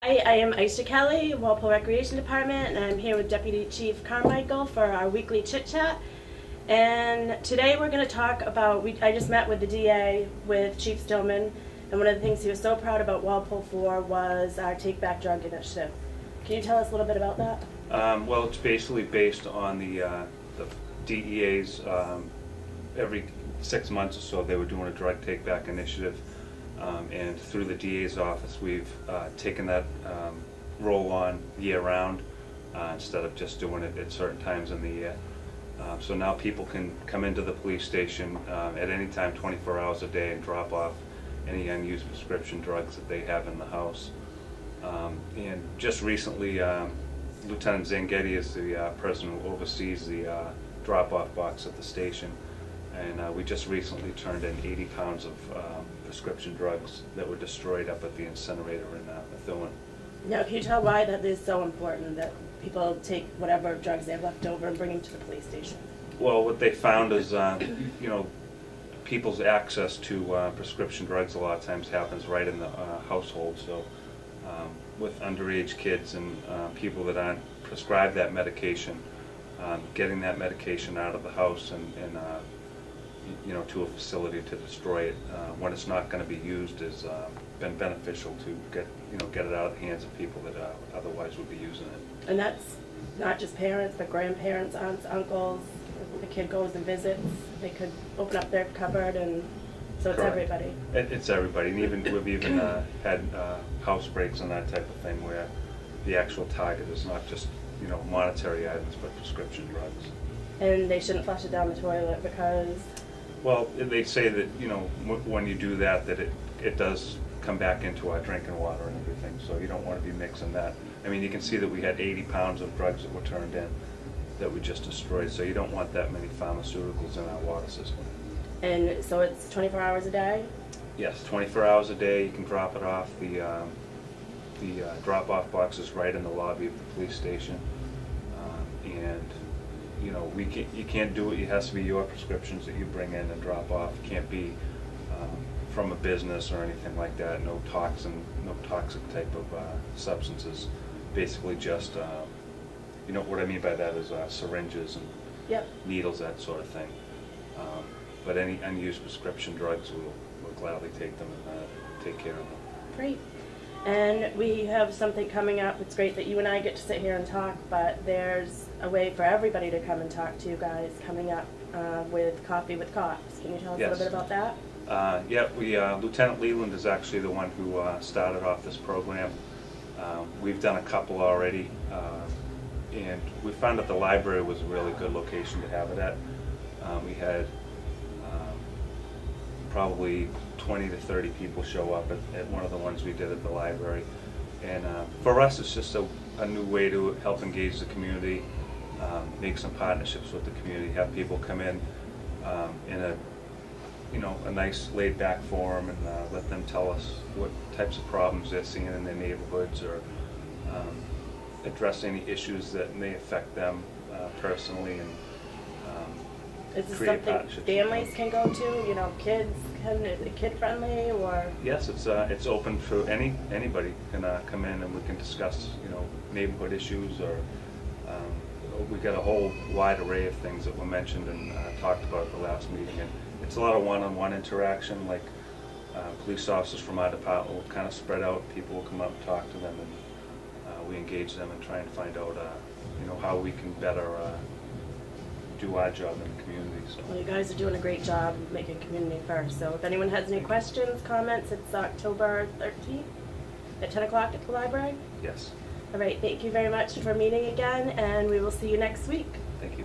I am Aisha Kelly, Walpole Recreation Department, and I'm here with Deputy Chief Carmichael for our weekly chit chat. And today we're going to talk about, I just met with the DA, with Chief Stillman, and one of the things he was so proud about Walpole for was our Take Back Drug initiative. Can you tell us a little bit about that? Well, it's basically based on the DEA's, every 6 months or so they were doing a drug take back initiative. And through the DA's office, we've taken that role on year-round instead of just doing it at certain times in the year. So now people can come into the police station at any time, 24 hours a day, and drop off any unused prescription drugs that they have in the house. And just recently, Lieutenant Zangetti is the person who oversees the drop-off box at the station. And we just recently turned in 80 pounds of prescription drugs that were destroyed up at the incinerator in Methuen. Now, can you tell why that is so important that people take whatever drugs they have left over and bring them to the police station? Well, what they found is, you know, people's access to prescription drugs a lot of times happens right in the household. So with underage kids and people that aren't prescribed that medication, getting that medication out of the house and you know, to a facility to destroy it when it's not going to be used has been beneficial to get it out of the hands of people that otherwise would be using it. And that's not just parents, but grandparents, aunts, uncles. The kid goes and visits, they could open up their cupboard, and so it's Correct. everybody. It's everybody, and we've even had house breaks and that type of thing where the actual target is not just monetary items, but prescription drugs. And they shouldn't flush it down the toilet because. Well, they say that when you do that, that it does come back into our drinking water and everything. So you don't want to be mixing that. I mean, you can see that we had 80 pounds of drugs that were turned in that we just destroyed. So you don't want that many pharmaceuticals in our water system. And so it's 24 hours a day? Yes, 24 hours a day. You can drop it off. The drop-off box is right in the lobby of the police station, and you can't do it. It has to be your prescriptions that you bring in and drop off. It can't be from a business or anything like that. No toxic type of substances. Basically, just what I mean by that is syringes and needles, that sort of thing. But any unused prescription drugs, we'll gladly take them and take care of them. Great. And we have something coming up. It's great that you and I get to sit here and talk, but there's a way for everybody to come and talk to you guys coming up with Coffee with Cops. Can you tell us a little bit about that? Lieutenant Leland is actually the one who started off this program. We've done a couple already, and we found that the library was a really good location to have it at. We had probably 20 to 30 people show up at one of the ones we did at the library. And for us, it's just a new way to help engage the community, make some partnerships with the community, have people come in a nice laid-back forum and let them tell us what types of problems they're seeing in their neighborhoods, or address any issues that may affect them personally, and is this something families can go to? Kids is it kid-friendly, or? Yes, it's open for anybody can come in, and we can discuss neighborhood issues, or we've got a whole wide array of things that were mentioned and talked about at the last meeting. And it's a lot of one-on-one interaction. Like police officers from our department will kind of spread out. People will come up and talk to them, and we engage them and try and find out how we can better do our job in the community. So. Well, you guys are doing a great job making community first. So if anyone has any questions, comments, it's October 13th at 10 o'clock at the library? Yes. All right, thank you very much for meeting again, and we will see you next week. Thank you.